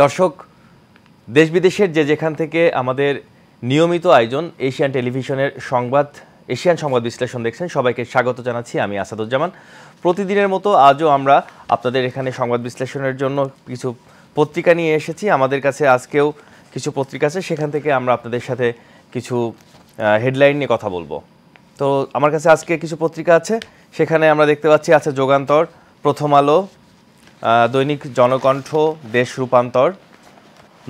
দর্শক, দেশ বিদেশের যে যেখান থেকে আমাদের নিয়মিত আয়োজন এশিয়ান টেলিভিশনের এশিয়ান সংবাদ বিশ্লেষণ দেখছেন, সবাইকে স্বাগত জানাচ্ছি। আমি আসাদুজ্জামান। প্রতিদিনের মতো আজও আমরা আপনাদের এখানে সংবাদ বিশ্লেষণের জন্য কিছু পত্রিকা নিয়ে এসেছি। আমাদের কাছে আজকেও কিছু পত্রিকা আছে, সেখান থেকে আমরা আপনাদের সাথে কিছু হেডলাইন নিয়ে কথা বলবো। তো আমার কাছে আজকে কিছু পত্রিকা আছে, সেখানে আমরা দেখতে পাচ্ছি আছে যুগান্তর, প্রথম আলো, দৈনিক জনকণ্ঠ, দেশ রূপান্তর,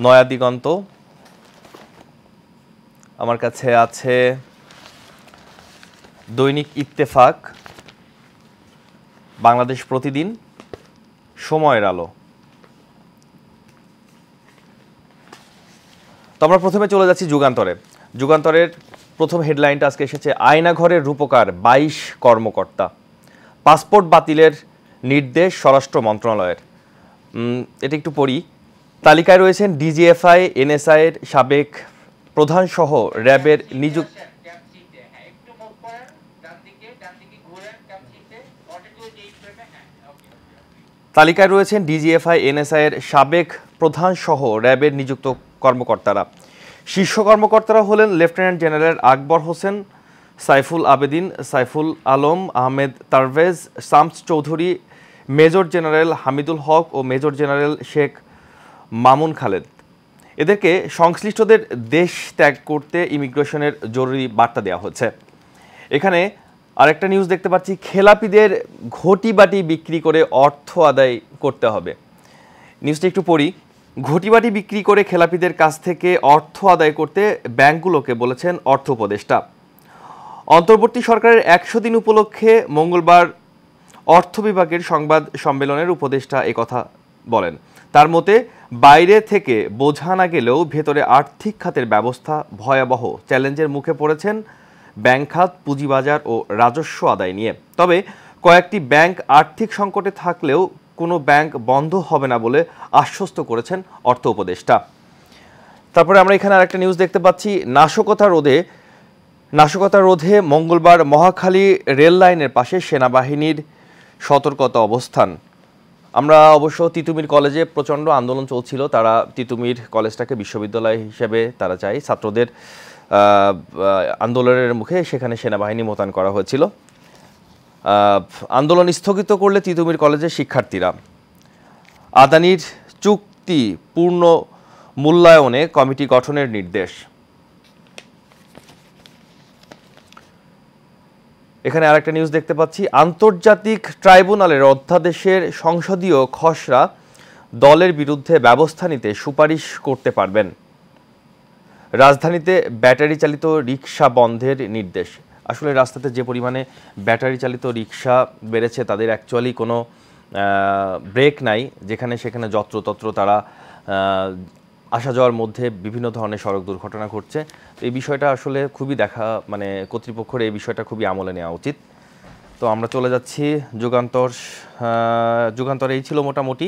নয়া দিগন্ত, আমার কাছে আছে দৈনিক ইত্তেফাক, বাংলাদেশ প্রতিদিন, সময়ের আলো। তো আমরা প্রথমে চলে যাচ্ছি যুগান্তরে। যুগান্তরের প্রথম হেডলাইনটা আজকে এসেছে, আয়নাঘরের রূপকার 22 কর্মকর্তা, পাসপোর্ট বাতিলের নির্দেশ স্বরাষ্ট্র মন্ত্রণালয়ের। এটা একটু পড়ি। তালিকায় রয়েছেন ডিজিএফআই, এনএসআই এর সাবেক প্রধান সহ র্যাবের নিযুক্ত তালিকায় রয়েছেন ডিজিএফআই, এনএসআই এর সাবেক প্রধান সহ র্যাবের নিযুক্ত কর্মকর্তারা। শীর্ষ কর্মকর্তারা হলেন lieutenant general Akbar Hossain, Saiful Abedin, Saiful Alam, Ahmed তারভেজ, Shams Chowdhury, major general Hamidul হক ও মেজর জেনারেল শেখ মামুন খালেদ। এদেরকে সংশ্লিষ্টদের দেশ ত্যাগ করতে ইমিগ্রেশনের জরুরি বার্তা দেওয়া হচ্ছে। এখানে আরেকটা নিউজ দেখতে পাচ্ছি, খেলাপিদের ঘটি বাটি বিক্রি করে অর্থ আদায় করতে হবে। নিউজটা একটু পড়ি। ঘটি বাটি বিক্রি করে খেলাপিদের কাছ থেকে অর্থ আদায় করতে ব্যাংকগুলোকে বলেছেন অর্থ উপদেষ্টা। অন্তর্বর্তী সরকারের 100 দিন উপলক্ষে মঙ্গলবার অর্থ বিভাগের সংবাদ সম্মেলনের উপদেষ্টা একথা বলেন। তার মতে, বাইরে থেকে বোঝা না গেলেও ভেতরে আর্থিক খাতের ব্যবস্থা ভয়াবহ চ্যালেঞ্জের মুখে পড়েছেন ব্যাংক খাত, পুঁজিবাজার ও রাজস্ব আদায় নিয়ে। তবে কয়েকটি ব্যাংক আর্থিক সংকটে থাকলেও কোনো ব্যাংক বন্ধ হবে না বলে আশ্বস্ত করেছেন অর্থ উপদেষ্টা। তারপরে আমরা এখানে আরেকটা নিউজ দেখতে পাচ্ছি, নাশকতা রোধে মঙ্গলবার মহাখালী রেল লাইনের পাশে সেনাবাহিনীর সতর্কতা অবস্থান। আমরা অবশ্য তিতুমির কলেজে প্রচণ্ড আন্দোলন চলছিল, তারা তিতুমির কলেজটাকে বিশ্ববিদ্যালয় হিসেবে তারা চায়। ছাত্রদের আন্দোলনের মুখে সেখানে সেনাবাহিনী মোতায়েন করা হয়েছিল। আন্দোলন স্থগিত করলে তিতুমির কলেজের শিক্ষার্থীরা। আদানির চুক্তি পূর্ণ মূল্যায়নে কমিটি গঠনের নির্দেশ। এখানে আরেকটা নিউজ দেখতে পাচ্ছি, আন্তর্জাতিক ট্রাইব্যুনালের অধ্যাদেশের সংসদীয় খসড়া দলের বিরুদ্ধে ব্যবস্থা নিতে সুপারিশ করতে পারবেন। রাজধানীতে ব্যাটারি চালিত রিকশা বন্ধের নির্দেশ। আসলে রাস্তাতে যে পরিমাণে ব্যাটারি চালিত রিকশা বেড়েছে, তাদের অ্যাকচুয়ালি কোনো ব্রেক নাই, যেখানে সেখানে যত্রতত্র তারা আসা যাওয়ার মধ্যে বিভিন্ন ধরনের সড়ক দুর্ঘটনা ঘটছে। এই বিষয়টা আসলে খুবই কর্তৃপক্ষের এই বিষয়টা খুবই আমলে নেওয়া উচিত। তো আমরা চলে যাচ্ছি যুগান্তর এই ছিল মোটামুটি।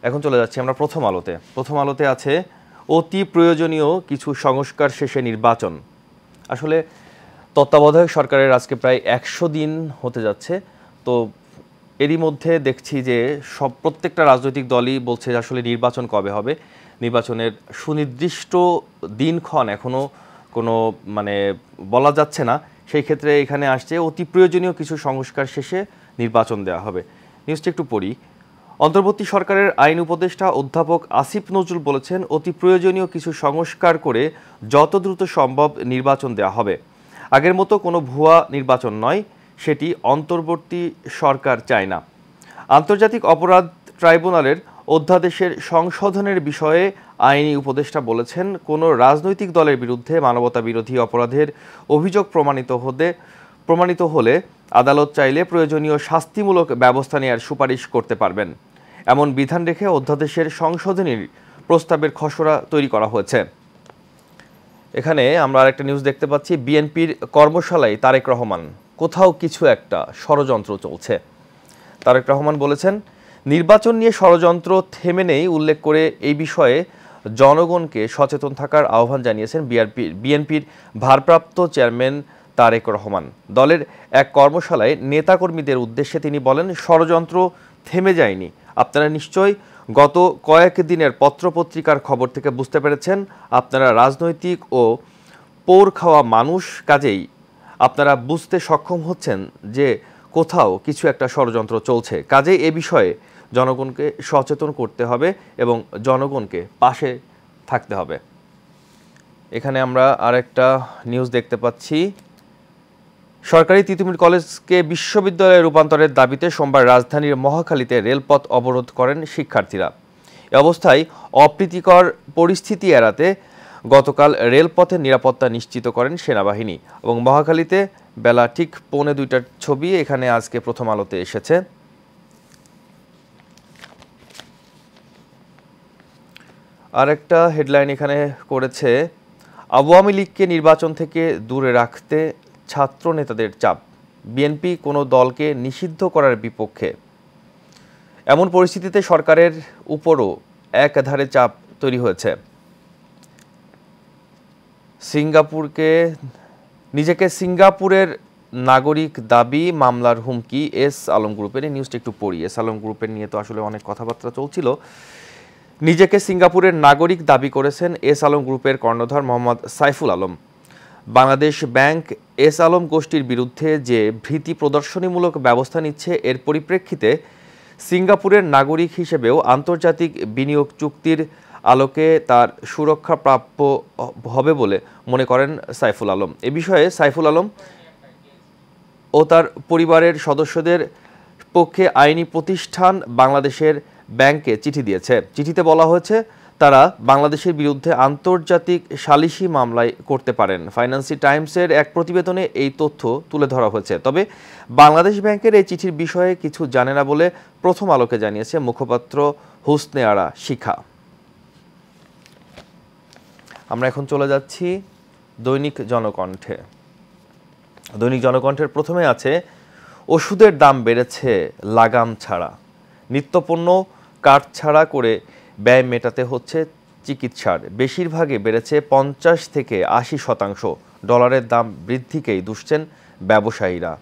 এখন চলে যাচ্ছি আমরা প্রথম আলোতে। প্রথম আলোতে আছে, অতি প্রয়োজনীয় কিছু সংস্কার শেষে নির্বাচন। আসলে তত্ত্বাবধায়ক সরকারের আজকে প্রায় 100 দিন হতে যাচ্ছে। তো এরই মধ্যে দেখছি যে প্রত্যেকটা রাজনৈতিক দলই বলছে আসলে নির্বাচন কবে হবে। নির্বাচনের সুনির্দিষ্ট দিনক্ষণ এখনও কোনো বলা যাচ্ছে না। সেই ক্ষেত্রে এখানে আসছে, অতি প্রয়োজনীয় কিছু সংস্কার শেষে নির্বাচন দেওয়া হবে। নিউজটা একটু পড়ি। অন্তর্বর্তী সরকারের আইন উপদেষ্টা অধ্যাপক আসিফ নজরুল বলেছেন, অতি প্রয়োজনীয় কিছু সংস্কার করে যত দ্রুত সম্ভব নির্বাচন দেওয়া হবে। আগের মতো কোনো ভুয়া নির্বাচন নয়, সেটি অন্তর্বর্তী সরকার চায় না। আন্তর্জাতিক অপরাধ ট্রাইব্যুনালের অধ্যাদেশের সংশোধনের বিষয়ে আইনি উপদেষ্টা বলেছেন, কোনো রাজনৈতিক দলের বিরুদ্ধে মানবতা বিরোধী অপরাধের অভিযোগ প্রমাণিত হলে আদালত চাইলে প্রয়োজনীয় শাস্তিমূলক ব্যবস্থা নেওয়ার সুপারিশ করতে পারবেন। এমন বিধান রেখে অধ্যাদেশের সংশোধনীর প্রস্তাবের খসড়া তৈরি করা হয়েছে। এখানে আমরা আরেকটা নিউজ দেখতে পাচ্ছি, বিএনপির কর্মশালায় তারেক রহমান, কোথাও কিছু একটা ষড়যন্ত্র চলছে। তারেক রহমান বলেছেন, নির্বাচন নিয়ে ষড়যন্ত্র থেমে নেই উল্লেখ করে এই বিষয়ে জনগণকে সচেতন থাকার আহ্বান জানিয়েছেন বিএনপির ভারপ্রাপ্ত চেয়ারম্যান তারেক রহমান। দলের এক কর্মশালায় নেতাকর্মীদের উদ্দেশ্যে তিনি বলেন, ষড়যন্ত্র থেমে যায়নি। আপনারা নিশ্চয়ই গত কয়েক দিনের পত্রপত্রিকার খবর থেকে বুঝতে পেরেছেন আপনারা রাজনৈতিক ও পোর খাওয়া মানুষ, কাজেই আপনারা বুঝতে সক্ষম হচ্ছেন যে কোথাও কিছু একটা ষড়যন্ত্র চলছে। কাজেই এ বিষয়ে জনগণকে সচেতন করতে হবে এবং জনগণকে পাশে থাকতে হবে। এখানে আমরা আরেকটা নিউজ দেখতে পাচ্ছি। সরকারি তিতুমির কলেজকে বিশ্ববিদ্যালয়ে রূপান্তরের দাবিতে সোমবার রাজধানীর মহাখালীতে রেলপথ অবরোধ করেন শিক্ষার্থীরা। এ অবস্থায় অপ্রীতিকর পরিস্থিতি এড়াতে গতকাল রেলপথের নিরাপত্তা নিশ্চিত করেন সেনাবাহিনী। এবং মহাখালীতে বেলা ঠিক 1:45টার ছবি এখানে আজকে প্রথম আলোতে এসেছে। আরেকটা হেডলাইন এখানে করেছে, আওয়ামী লীগকে নির্বাচন থেকে দূরে রাখতে ছাত্র নেতাদের চাপ, বিএনপি কোনো দলকে নিষিদ্ধ করার বিপক্ষে। এমন পরিস্থিতিতে সরকারের উপরও একধারে চাপ তৈরি হয়েছে। নিজেকে সিঙ্গাপুরের নাগরিক দাবি, মামলার হুমকি এস আলম গ্রুপের। এই নিউজটা একটু পড়ি। এস আলম গ্রুপের নিয়ে তো আসলে অনেক কথাবার্তা চলছিল। নিজেকে সিঙ্গাপুরের নাগরিক দাবি করেছেন এস আলম গ্রুপের কর্ণধার মোহাম্মদ সাইফুল আলম। বাংলাদেশ ব্যাংক এস আলম গোষ্ঠীর বিরুদ্ধে যে ভীতি প্রদর্শনীমূলক ব্যবস্থা নিচ্ছে, এর পরিপ্রেক্ষিতে সিঙ্গাপুরের নাগরিক হিসেবেও আন্তর্জাতিক বিনিয়োগ চুক্তির আলোকে তার সুরক্ষা প্রাপ্য হবে বলে মনে করেন সাইফুল আলম। এ বিষয়ে সাইফুল আলম ও তার পরিবারের সদস্যদের পক্ষে আইনি প্রতিষ্ঠান বাংলাদেশের ব্যাংকে চিঠি দিয়েছে। চিঠিতে বলা হয়েছে তারা বাংলাদেশের বিরুদ্ধে আন্তর্জাতিক সালিসি মামলায় করতে পারেন। ফাইন্যান্সি টাইমসের এক প্রতিবেদনে এই তথ্য তুলে ধরা হয়েছে। তবে বাংলাদেশ ব্যাংকের এই চিঠির বিষয়ে কিছু জানে না বলে প্রথম আলোকে জানিয়েছে মুখপাত্র হুসনে আরা শিখা। আমরা এখন চলে যাচ্ছি দৈনিক জনকণ্ঠে। দৈনিক জনকণ্ঠের প্রথমে আছে, ওষুধের দাম বেড়েছে লাগাম ছাড়া, নিত্যপণ্য কাট ছাড়া করে ব্যয় মেটাতে হচ্ছে চিকিৎসার। বেশিরভাগে বেড়েছে 50 থেকে 80%। ডলারের দাম বৃদ্ধিকেই দুষছেন ব্যবসায়ীরা।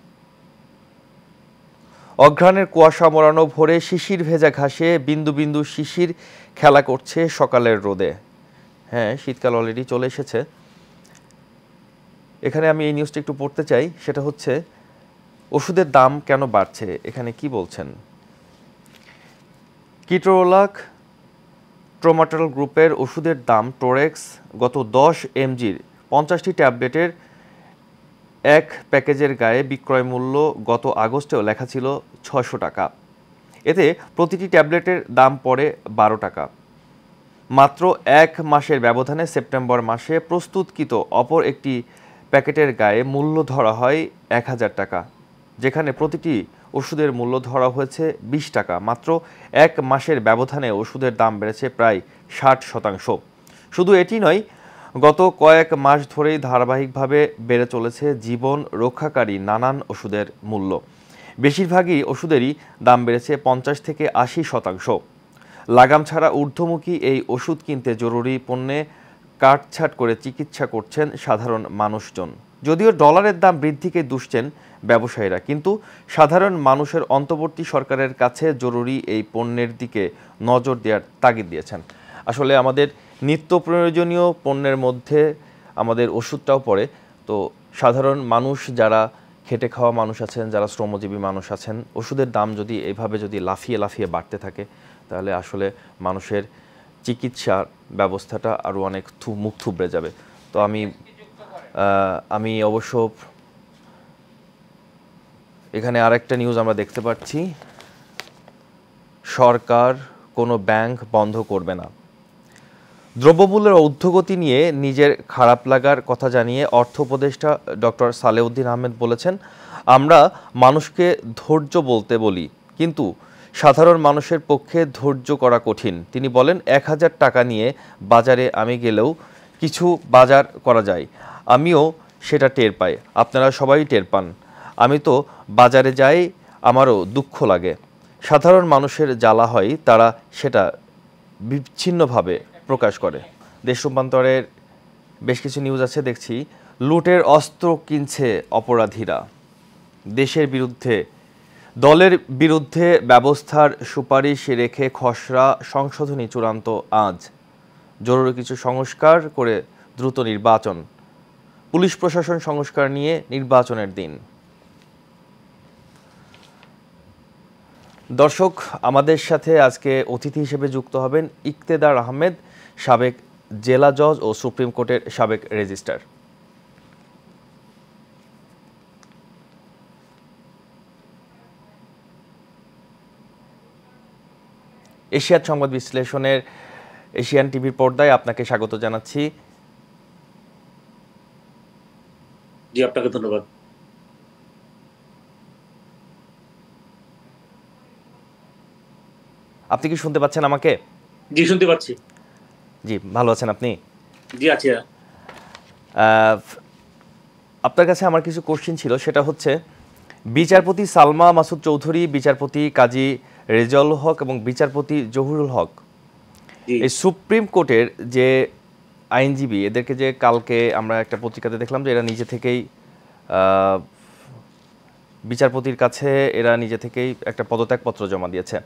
অঘ্রাণের কুয়াশা মোড়ানো ভোরে শিশির ভেজা ঘাসে বিন্দু বিন্দু শিশির খেলা করছে সকালের রোদে। হ্যাঁ, শীতকাল অলরেডি চলে এসেছে। এখানে আমি এই নিউজটা একটু পড়তে চাই। সেটা হচ্ছে, ওষুধের দাম কেন বাড়ছে, এখানে কি বলছেন। কিটোরোলাক ট্রোমাটল গ্রুপের ওষুধের দাম টোরেক্স গত 10 mgর 50টি ট্যাবলেটের এক প্যাকেজের গায়ে বিক্রয় মূল্য গত আগস্টেও লেখা ছিল 600 টাকা। এতে প্রতিটি ট্যাবলেটের দাম পড়ে 12 টাকা। মাত্র 1 মাসের ব্যবধানে সেপ্টেম্বর মাসে প্রস্তুতকৃত অপর একটি প্যাকেটের গায়ে মূল্য ধরা হয় 1000 টাকা, যেখানে প্রতিটি ওষুধের মূল্য ধরা হয়েছে 20 টাকা। মাত্র 1 মাসের ব্যবধানে ওষুধের দাম বেড়েছে প্রায় 60%। শুধু এটি নয়, গত কয়েক মাস ধরেই ধারাবাহিকভাবে বেড়ে চলেছে জীবন রক্ষাকারী নানান ওষুধের মূল্য। বেশিরভাগই ওষুধেরই দাম বেড়েছে 50 থেকে 80%। লাগাম ছাড়া ঊর্ধ্বমুখী এই ওষুধ কিনতে জরুরি পণ্যে কাটছাট করে চিকিৎসা করছেন সাধারণ মানুষজন। যদিও ডলারের দাম বৃদ্ধিকে দুষছেন ব্যবসায়ীরা, কিন্তু সাধারণ মানুষের অন্তর্বর্তী সরকারের কাছে জরুরি এই পণ্যের দিকে নজর দেওয়ার তাগিদ দিয়েছেন। আসলে আমাদের নিত্য প্রয়োজনীয় পণ্যের মধ্যে আমাদের ওষুধটাও পড়ে। তো সাধারণ মানুষ, যারা খেটে খাওয়া মানুষ আছেন, যারা শ্রমজীবী মানুষ আছেন, ওষুধের দাম যদি এইভাবে যদি লাফিয়ে লাফিয়ে বাড়তে থাকে, তাহলে আসলে মানুষের চিকিৎসার ব্যবস্থাটা আরও অনেক মুখ থুবড়ে যাবে। তো আমি অবশ্য এখানে আরেকটা নিউজ আমরা দেখতে পাচ্ছি, সরকার কোনো ব্যাংক বন্ধ করবে না। দ্রব্যমূল্যের ঊর্ধ্বগতি নিয়ে নিজের খারাপ লাগার কথা জানিয়ে অর্থ উপদেষ্টা ডক্টর সালেউদ্দিন আহমেদ বলেছেন, আমরা মানুষকে ধৈর্য বলতে বলি, কিন্তু সাধারণ মানুষের পক্ষে ধৈর্য করা কঠিন। তিনি বলেন, 1000 টাকা নিয়ে বাজারে আমি গেলেও কিছু বাজার করা যায়, আমিও সেটা টের পাই, আপনারা সবাই টের পান। আমি তো বাজারে যাই, আমারও দুঃখ লাগে। সাধারণ মানুষের জ্বালা হয়, তারা সেটা বিচ্ছিন্নভাবে প্রকাশ করে। দেশ রূপান্তরের বেশ কিছু নিউজ আছে দেখছি। লুটের অস্ত্র কিনছে অপরাধীরা, দেশের বিরুদ্ধে দলের বিরুদ্ধে ব্যবস্থার সুপারিশ রেখে খসড়া সংশোধনী চূড়ান্ত আজ। জরুরি কিছু সংস্কার করে দ্রুত নির্বাচন। পুলিশ প্রশাসন সংস্কার নিয়ে নির্বাচনের দিন। দর্শক, আমাদের সাথে আজকে অতিথি হিসেবে যুক্ত হবেন ইকতেদার আহমেদ, সাবেক জেলা জজ ও সুপ্রিম কোর্টের সাবেক রেজিস্ট্রার। এশিয়ার সংবাদ বিশ্লেষণের এশিয়ান টিভির পর্দায় আপনাকে স্বাগত জানাচ্ছি। জি, আপনাকে ধন্যবাদ। আপনি কি শুনতে পাচ্ছেন আমাকে? জি, শুনতে পাচ্ছি। জি, ভালো আছেন আপনি? জি, আছি। আপনার কাছে আমার কিছু কোশ্চেন ছিল, সেটা হচ্ছে বিচারপতি সালমা মাসুদ চৌধুরী, বিচারপতি কাজী রেজাউল হক এবং বিচারপতি জহুরুল হক, এই সুপ্রিম কোর্টের যে আইনজীবী, এদেরকে যে কালকে আমরা একটা পত্রিকাতে দেখলাম যে এরা নিজে থেকেই বিচারপতির কাছে নিজে থেকেই একটা পদত্যাগপত্র জমা দিয়েছে।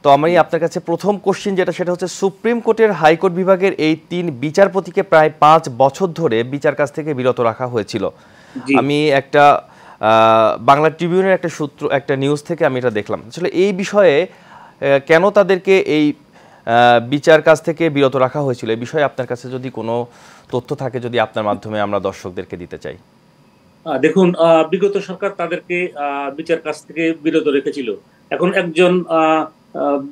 তো আমি আপনার কাছে প্রথম কোশ্চেন যেটা, সেটা হচ্ছে সুপ্রিম কোর্টের হাইকোর্ট বিভাগের এই 3 বিচারপতিকে প্রায় 5 বছর ধরে বিচার কাজ থেকে বিরত রাখা হয়েছিল। আমি একটা বাংলা ট্রিবিউনের একটা নিউজ থেকে আমি এটা দেখলাম। আসলে এই বিষয়ে কেন তাদেরকে এই বিচার কাজ থেকে বিরত রাখা হয়েছিল, এই বিষয়ে আপনার কাছে যদি কোনো তথ্য থাকে, যদি আপনার মাধ্যমে আমরা দর্শকদেরকে দিতে চাই। দেখুন, বিগত সরকার তাদেরকে বিচার কাজ থেকে বিরত রেখেছিল। এখন একজন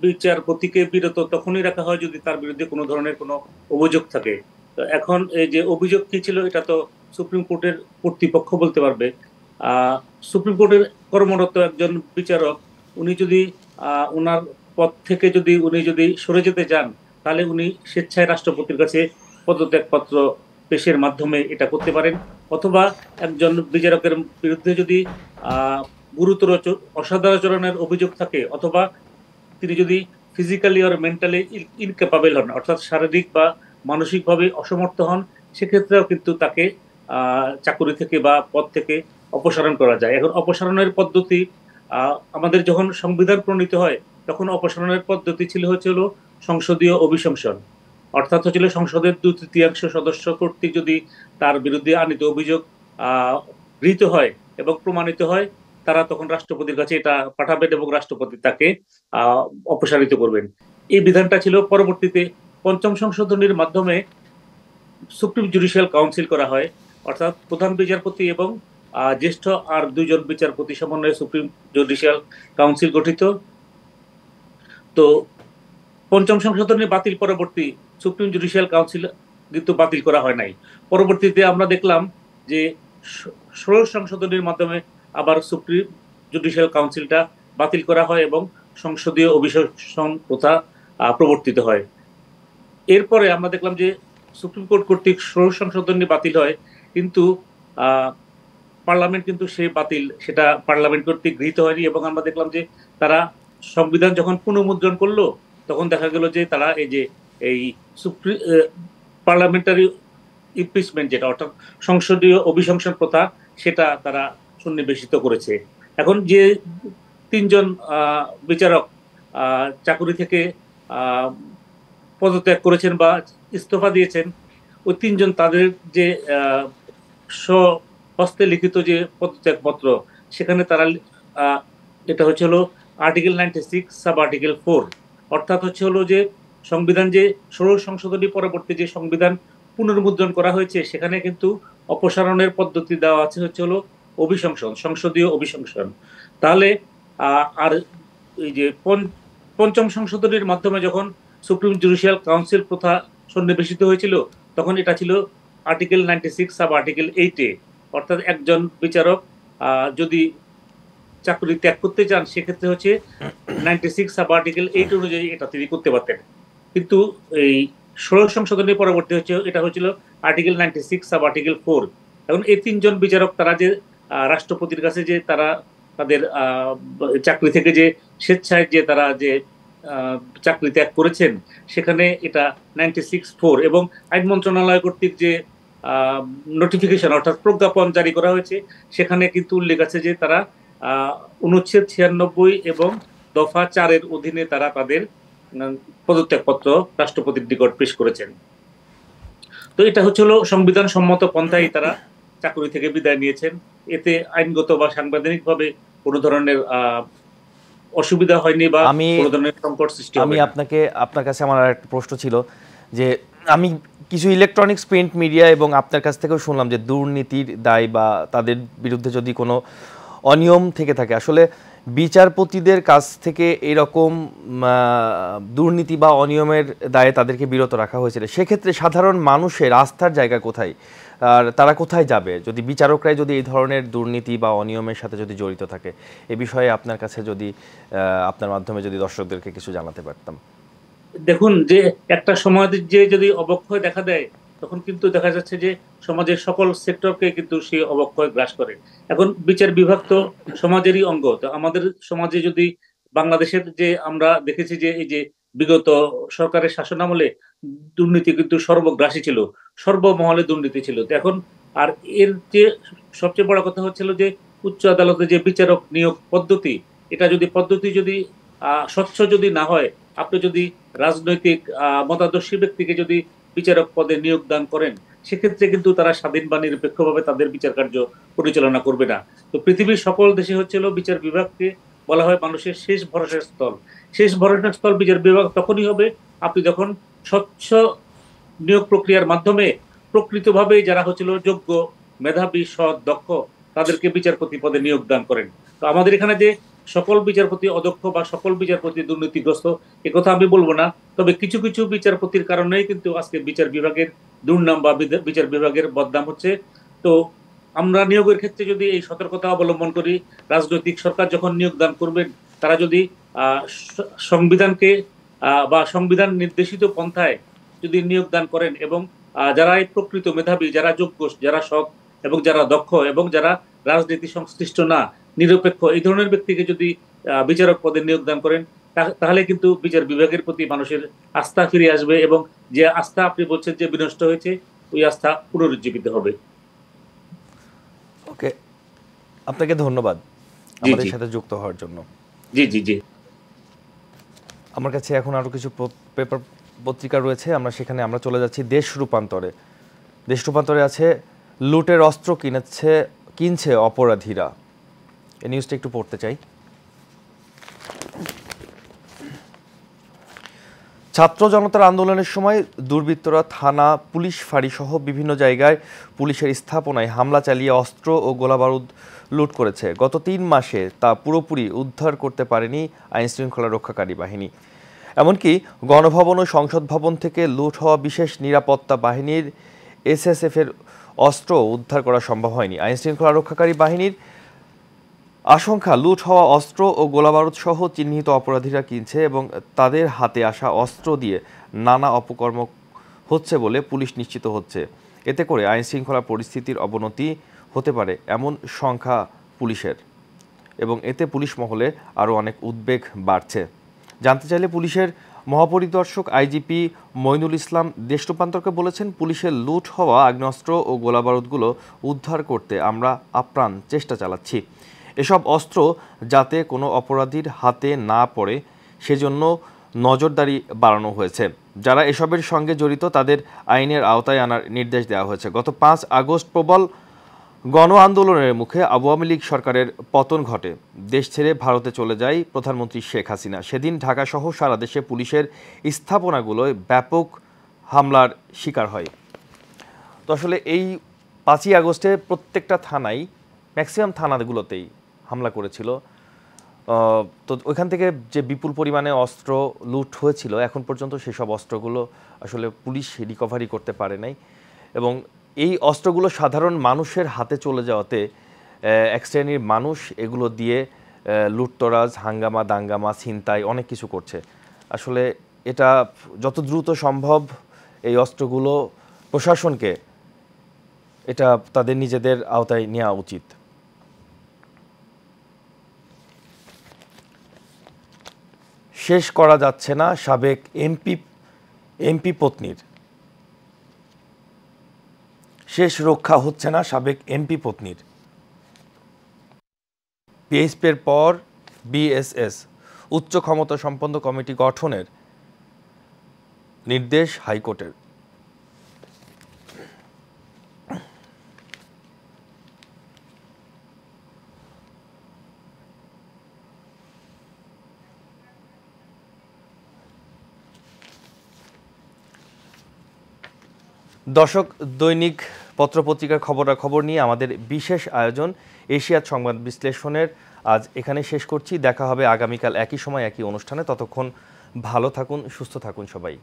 বিচারপতিকে বিরত তখনই রাখা হয় যদি তার বিরুদ্ধে কোনো ধরনের কোনো অভিযোগ থাকে। তো এখন এই যে অভিযোগ কি ছিল, এটা তো সুপ্রিম কোর্টের কর্তৃপক্ষ বলতে পারবে। সুপ্রিম কোর্টের কর্মরত একজন বিচারক, উনি যদি ওনার পদ থেকে উনি যদি সরে যেতে চান, তাহলে উনি স্বেচ্ছায় রাষ্ট্রপতির কাছে পদত্যাগপত্র পেশের মাধ্যমে এটা করতে পারেন। অথবা একজন বিচারকের বিরুদ্ধে যদি গুরুতর অসদাচরণের অভিযোগ থাকে, অথবা তিনি যদি ফিজিক্যালি আর মেন্টালি ইনক্যাপাবেল হন, অর্থাৎ শারীরিক বা মানসিকভাবে অসমর্থ হন, সেক্ষেত্রেও কিন্তু তাকে চাকরি থেকে বা পদ থেকে অপসারণ করা যায়। এখন অপসারণের পদ্ধতি, আমাদের যখন সংবিধান প্রণীত হয় তখন অপসারণের পদ্ধতি হচ্ছিল সংসদীয় অভিশংসন। অর্থাৎ হচ্ছিল সংসদের 2/3 সদস্য কর্তৃক যদি তার বিরুদ্ধে আনীত অভিযোগ গৃহীত হয় এবং প্রমাণিত হয়, তারা তখন রাষ্ট্রপতির কাছে এটা পাঠাবেন এবং রাষ্ট্রপতি তাকে অপসারিত করবেন। এই বিধানটা ছিল। পরবর্তীতে 5ম সংশোধনীর মাধ্যমে সুপ্রিম জুডিশিয়াল কাউন্সিল করা হয়, অর্থাৎ প্রধান বিচারপতি এবং জ্যেষ্ঠ আর 2 জন বিচারপতি সমন্বয়ে সুপ্রিম জুডিশিয়াল কাউন্সিল গঠিত। তো 5ম সংশোধনী বাতিল পরবর্তী সুপ্রিম জুডিশিয়াল কাউন্সিল কিন্তু বাতিল করা হয় নাই। পরবর্তীতে আমরা দেখলাম যে 16 সংশোধনীর মাধ্যমে আবার সুপ্রিম জুডিশিয়াল কাউন্সিলটা বাতিল করা হয় এবং সংসদীয় অভিশংসন প্রথা প্রবর্তিত হয়। এরপরে আমরা দেখলাম যে সুপ্রিম কোর্ট কর্তৃক 16 সংশোধনী বাতিল হয়, কিন্তু পার্লামেন্ট কিন্তু সেটা পার্লামেন্ট কর্তৃক গৃহীত হয়নি। এবং আমরা দেখলাম যে তারা সংবিধান যখন পুনর্মুদ্রণ করলো, তখন দেখা গেল যে তারা এই পার্লামেন্টারি ইমপিচমেন্ট, যেটা অর্থাৎ সংসদীয় অভিশংসন প্রথা, সেটা তারা সন্নিবেশিত করেছে। এখন যে 3 জন বিচারক চাকরি থেকে পদত্যাগ করেছেন বা ইস্তফা দিয়েছেন, ওই 3 জন তাদের যে স্বহস্তে লিখিত যে পদত্যাগপত্র, সেখানে তারা এটা হলো আর্টিকেল 96 সাব আর্টিকেল 4, অর্থাৎ যে সংবিধান যে 16 সংশোধনী পরবর্তী যে সংবিধান পুনর্মুদ্রণ করা হয়েছে, সেখানে কিন্তু অপসারণের পদ্ধতি দেওয়া আছে অভিশংসন, সংসদীয় অভিশংসন। তাহলে আর এই যে 5ম সংশোধনীর মাধ্যমে যখন সুপ্রিম জুডিশিয়াল কাউন্সিল প্রথা সন্নিবেশিত হয়েছিল, তখন এটা ছিল আর্টিকেল 96 সাব আর্টিকেল 8-এ, অর্থাৎ একজন বিচারক যদি চাকরি ত্যাগ করতে চান, সেক্ষেত্রে 96 সাব আর্টিকেল 8 অনুযায়ী এটা তিনি করতে পারতেন। কিন্তু এই 16 সংশোধনী পরবর্তী এটা হচ্ছিল আর্টিকেল 96 সাব আর্টিকেল 4। এখন এই 3 জন বিচারক তারা যে রাষ্ট্রপতির কাছে যে তারা তাদের চাকরি থেকে যে স্বেচ্ছায় যে তারা যে চাকরি ত্যাগ করেছেন, সেখানে এটা 96(4) এবং আইন মন্ত্রণালয় কর্তৃক যে নোটিফিকেশন অর্থাৎ প্রজ্ঞাপন জারি করা হয়েছে, সেখানে কিন্তু উল্লেখ আছে যে তারা অনুচ্ছেদ 96 এবং দফা 4-এর অধীনে তারা তাদের পদত্যাগপত্র রাষ্ট্রপতির নিকট পেশ করেছেন। তো এটা হলো সংবিধান সম্মত পন্থায় তারা চাকরি থেকে বিদায় নিয়েছেন। এতে আইনগত বা সাংবিধানিকভাবে কোনো ধরনের অসুবিধা হয়নি বা আমি কোনো ধরনের সংকট সৃষ্টি আমি হবে না। আপনার কাছে আমার একটা প্রশ্ন ছিল যে আমি কিছু ইলেকট্রনিক্স প্রিন্ট মিডিয়া এবং আপনার কাছ থেকেও শুনলাম যে দুর্নীতির দায় বা তাদের বিরুদ্ধে যদি কোনো অনিয়ম থেকে থাকে, আসলে বিচারপতিদের কাছ থেকে এরকম দুর্নীতি বা অনিয়মের দায়ে তাদেরকে বিরত রাখা হয়েছিল, সেক্ষেত্রে সাধারণ মানুষের আস্থার জায়গা কোথায়, আর তারা কোথায় যাবে যদি বিচারকরাই যদি এই ধরনের দুর্নীতি বা অনিয়মের সাথে যদি জড়িত থাকে? এ বিষয়ে আপনার কাছে যদি আপনার মাধ্যমে যদি দর্শকদেরকে কিছু জানাতে পারতাম। দেখুন, যে একটা সমাজে যে যদি অবক্ষয় দেখা দেয়, তখন কিন্তু দেখা যাচ্ছে যে সমাজের সকল সেক্টরকে কিন্তু সেই অবক্ষয় গ্রাস করে। এখন বিচার বিভাগ তো সমাজেরই অঙ্গ। তো আমাদের সমাজে যদি বাংলাদেশের যে আমরা দেখেছি যে এই যে বিগত সরকারের শাসনামলে দুর্নীতি কিন্তু সর্বগ্রাসী ছিল, সর্বমহলে দুর্নীতি ছিল। তো এখন আর এর যে সবচেয়ে বড় কথা হচ্ছিল যে উচ্চ আদালতে যে বিচারক নিয়োগ পদ্ধতি, এটা যদি স্বচ্ছ যদি না হয়, আপনি যদি রাজনৈতিক মতাদর্শী ব্যক্তিকে যদি বিচারক পদে নিয়োগ দান করেন, সেক্ষেত্রে কিন্তু তারা স্বাধীন বা নিরপেক্ষভাবে তাদের বিচার কার্য পরিচালনা করবে না। তো পৃথিবীর সকল দেশে হচ্ছিল বিচার বিভাগকে বলা হয় মানুষের শেষ ভরসার স্থল। শেষ ভরসার স্থল বিচার বিভাগ তখনই হবে আপনি যখন স্বচ্ছ নিয়োগ প্রক্রিয়ার মাধ্যমে প্রকৃতভাবে যারা হচ্ছিল যোগ্য, মেধাবী, সৎ, দক্ষ, তাদেরকে বিচারপতি পদে নিয়োগ দান করেন। তো আমাদের এখানে যে সকল বিচারপতি অদক্ষ বা সকল বিচারপতি দুর্নীতিগ্রস্ত, একথা আমি বলবো না। তবে কিছু কিছু বিচারপতির কারণেই কিন্তু আজকে বিচার বিভাগের দুর্নাম বা বিচার বিভাগের বদনাম হচ্ছে। তো আমরা নিয়োগের ক্ষেত্রে যদি এই সতর্কতা অবলম্বন করি, রাজনৈতিক সরকার যখন নিয়োগ দান করবেন, তারা যদি সংবিধানকে বা সংবিধান নির্দেশিত পন্থায় যদি নিয়োগ দান করেন এবং যারা প্রকৃত মেধাবী, যারা যোগ্য, যারা সৎ এবং যারা দক্ষ এবং যারা রাজনীতি সংশ্লিষ্ট না, নিরপেক্ষ, এই ধরনের ব্যক্তিকে যদি বিচারক পদে নিয়োগ দান করেন, তাহলে কিন্তু বিচার বিভাগের প্রতি মানুষের আস্থা ফিরে আসবে এবং যে আস্থা আপনি বলছেন যে বিনষ্ট হয়েছে, ওই আস্থা পুনরুজ্জীবিত হবে। ওকে, আপনাকে ধন্যবাদ জি আমাদের জি সাথে যুক্ত হওয়ার জন্য। জি জি জি আমার কাছে এখন আরও কিছু পেপার পত্রিকা রয়েছে, সেখানে আমরা চলে যাচ্ছি দেশ রূপান্তরে। দেশ রূপান্তরে আছে লুটের অস্ত্র কিনছে অপরাধীরা। এই নিউজটা একটু পড়তে চাই। ছাত্র জনতার আন্দোলনের সময় দুর্বৃত্তরা থানা, পুলিশ ফাঁড়ি সহ বিভিন্ন জায়গায় পুলিশের স্থাপনায় হামলা চালিয়ে অস্ত্র ও গোলাবারুদ লুট করেছে। গত 3 মাসে তা পুরোপুরি উদ্ধার করতে পারেনি আইনশৃঙ্খলা রক্ষাকারী বাহিনী। এমনকি গণভবন ও সংসদ ভবন থেকে লুট হওয়া বিশেষ নিরাপত্তা বাহিনীর এসএসএফের অস্ত্র উদ্ধার করা সম্ভব হয়নি। আইনশৃঙ্খলা রক্ষাকারী বাহিনীর আশঙ্কা, লুট হওয়া অস্ত্র ও গোলাবারুদ সহ চিহ্নিত অপরাধীরা কিনছে এবং তাদের হাতে আসা অস্ত্র দিয়ে নানা অপকর্ম হচ্ছে বলে পুলিশ নিশ্চিত হচ্ছে। এতে করে আইনশৃঙ্খলা পরিস্থিতির অবনতি হতে পারে এমন সংখ্যা পুলিশের, এবং এতে পুলিশ মহলে আরও অনেক উদ্বেগ বাড়ছে। জানতে চাইলে পুলিশের মহাপরিদর্শক আইজিপি মইনুল ইসলাম দেশ রূপান্তরকে বলেছেন, পুলিশের লুট হওয়া আগ্নেয়াস্ত্র ও গোলাবারুদগুলো উদ্ধার করতে আমরা আপ্রাণ চেষ্টা চালাচ্ছি। এসব অস্ত্র যাতে কোনো অপরাধীর হাতে না পড়ে সেজন্য নজরদারি বাড়ানো হয়েছে। যারা এসবের সঙ্গে জড়িত তাদের আইনের আওতায় আনার নির্দেশ দেওয়া হয়েছে। গত 5 আগস্ট প্রবল গণ আন্দোলনের মুখে আওয়ামী লীগ সরকারের পতন ঘটে। দেশ ছেড়ে ভারতে চলে যায় প্রধানমন্ত্রী শেখ হাসিনা। সেদিন ঢাকাসহ সারা দেশে পুলিশের স্থাপনাগুলোয় ব্যাপক হামলার শিকার হয়। তো আসলে এই 5ই আগস্টে প্রত্যেকটা থানায়, ম্যাক্সিমাম থানাগুলোতেই হামলা করেছিল। তো ওইখান থেকে যে বিপুল পরিমাণে অস্ত্র লুট হয়েছিল, এখন পর্যন্ত সেসব অস্ত্রগুলো আসলে পুলিশ রিকভারি করতে পারে নাই, এবং এই অস্ত্রগুলো সাধারণ মানুষের হাতে চলে যাওয়াতে এক শ্রেণীর মানুষ এগুলো দিয়ে লুটতরাজ, হাঙ্গামা, দাঙ্গামা, ছিনতাই অনেক কিছু করছে। আসলে এটা যত দ্রুত সম্ভব এই অস্ত্রগুলো প্রশাসনকে এটা তাদের নিজেদের আওতায় নেওয়া উচিত। শেষ করা যাচ্ছে না সাবেক এমপি পত্নীর, শেষ রক্ষা হচ্ছে না সাবেক এমপি পত্নীর। পিএইচপির পর বিএসএস উচ্চ ক্ষমতা সম্পন্ন কমিটি গঠনের নির্দেশ হাইকোর্টের। দর্শক, দৈনিক পত্রপত্রিকার খবরাখবর নিয়ে আমাদের বিশেষ আয়োজন এশিয়াদ সংবাদ বিশ্লেষণের আজ এখানে শেষ করছি। দেখা হবে আগামীকাল একই সময় একই অনুষ্ঠানে। ততক্ষণ ভালো থাকুন, সুস্থ থাকুন সবাই।